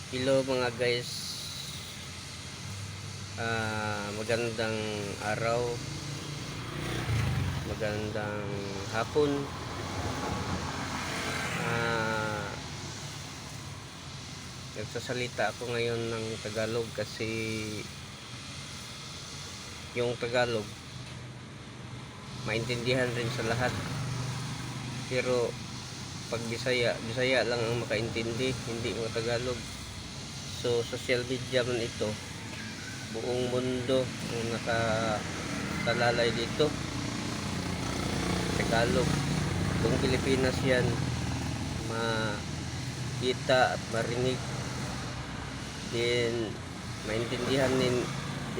Hello mga guys, magandang araw, magandang hapon. ah, Nagsasalita ako ngayon ng Tagalog kasi yung Tagalog maintindihan rin sa lahat, pero pag Bisaya lang ang makaintindi, hindi mga Tagalog. So social media man ito, buong mundo ang nakasalalay dito. Tagalog, buong Pilipinas yan makita at marinig, din maintindihan din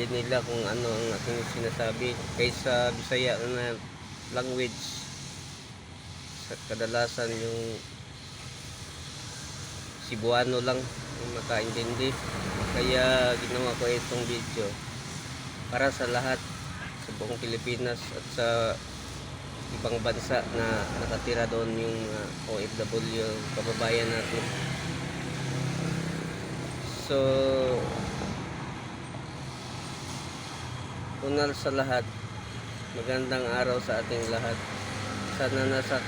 nila kung ano ang aking sinasabi, kaysa Bisaya na language. Sa kadalasan yung Cebuano lang ang makaintindi, kaya ginawa ko itong video para sa lahat, sa buong Pilipinas at sa ibang bansa na nakatira doon, yung OFW kababayan natin. So unal sa lahat, magandang araw sa ating lahat. Sana nasa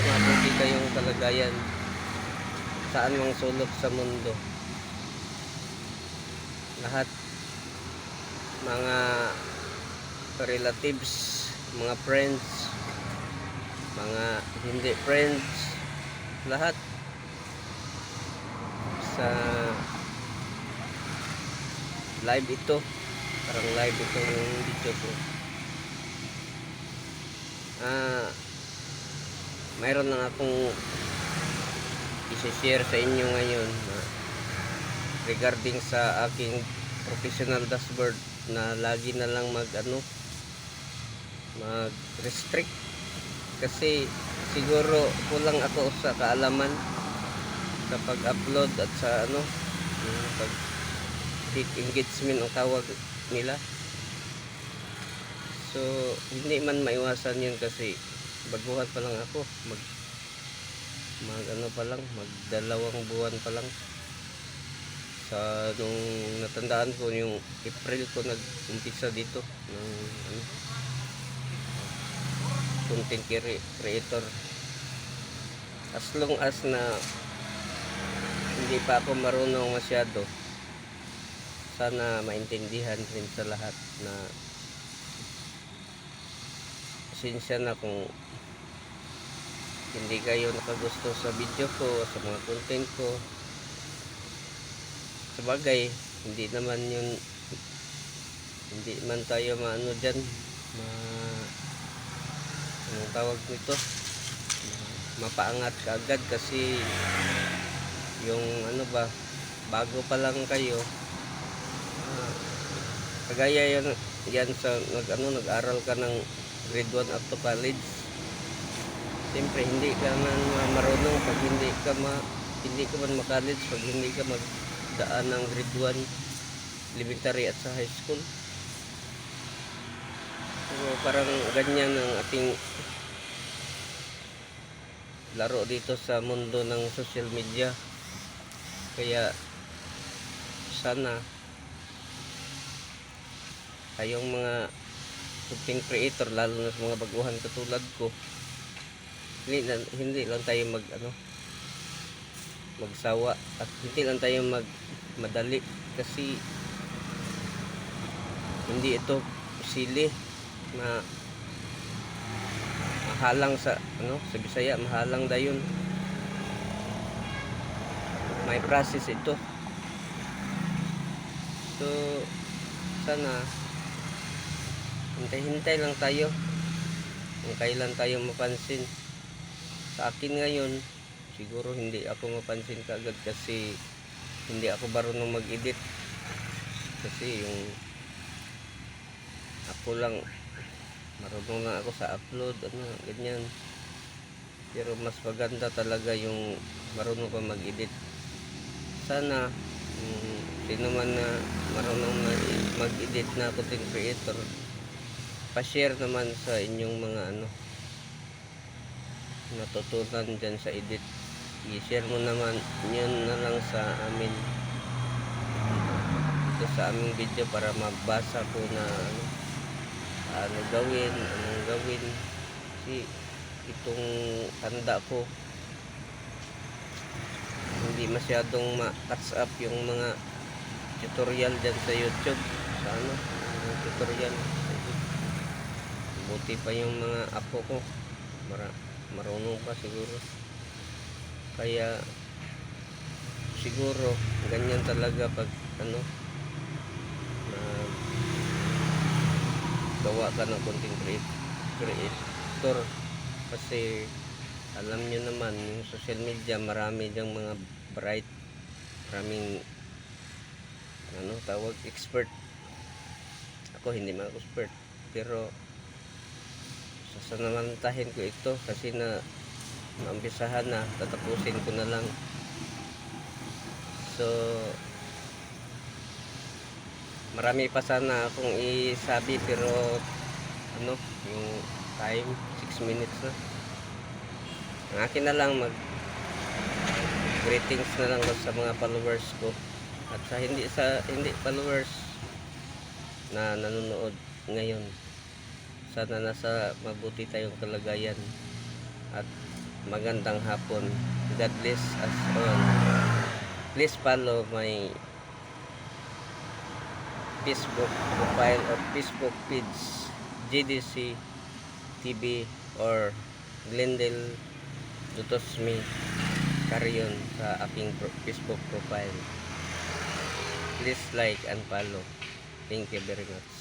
mabuti kayong kalagayan saan mang sulok sa mundo. Lahat, mga relatives, mga friends, mga hindi friends, lahat. Sa live ito, parang live itong video ko. Mayroon lang akong i-share sa inyo ngayon regarding sa aking professional dashboard na lagi na lang mag restrict, kasi siguro kulang ako sa kaalaman sa pag-upload at sa pag hit engagement ang tawag nila. So hindi man maiwasan yun kasi baguhan pa lang ako, mag dalawang buwan pa lang. Sa nung natandaan ko, yung April ko nag-umpisa dito ng content creator. As long as na hindi pa ako marunong masyado, sana maintindihan rin sa lahat na pasensya na kung hindi kayo nakagusto sa video ko, sa mga content ko. Sabagay, hindi man tayo dyan, anong tawag nito, mapaangat kaagad, kasi yung bago pa lang kayo, kagaya yan sa nag-aral ka ng grade 1 up to college. Siyempre hindi ka man marunong pag hindi ka man ma-college, pag hindi ka magdaan ng grade 1 elementary at sa high school. So parang ganyan ang ating laro dito sa mundo ng social media. Kaya sana kayong mga content creator, lalo na sa mga baguhan katulad ko, hindi lang tayo magsawa, at hindi lang tayo madali, kasi hindi ito sili na mahalang sa Bisaya, mahalang dayon, may process ito. So sana hintay lang tayo kung kailan tayo mapansin. Sa akin ngayon, siguro hindi ako mapansin kaagad kasi hindi ako marunong mag-edit, kasi yung ako lang marunong lang ako sa upload, ganyan. Pero mas maganda talaga yung marunong ka mag-edit. Sana sino man na marunong mag-edit na content creator, pa-share naman sa inyong mga natutunan dyan sa edit. i-share mo naman yun na lang sa amin dito sa aming video para mabasa ko na anong gawin kasi itong tanda ko hindi masyadong ma-catch up yung mga tutorial dyan sa YouTube sa yung tutorial buti pa yung mga apo ko marunong pa siguro kaya siguro ganyan talaga pag gawa ka ng content creator kasi alam nyo naman yung social media marami dyang mga maraming tawag expert. Ako hindi man expert pero sasamantahin ko ito kasi naumpisahan na, tatapusin ko na lang. So marami pa sana akong isabi pero yung time 6 minutes na. Ang akin na lang greetings na lang sa mga followers ko at sa hindi followers na nanonood ngayon. Sana nasa mabuti tayong kalagayan at magandang hapon. God bless us all. Please follow my Facebook profile or Facebook page GDC TV or Glendale Dutosme Carion sa aking Facebook profile. Please like and follow. Thank you very much.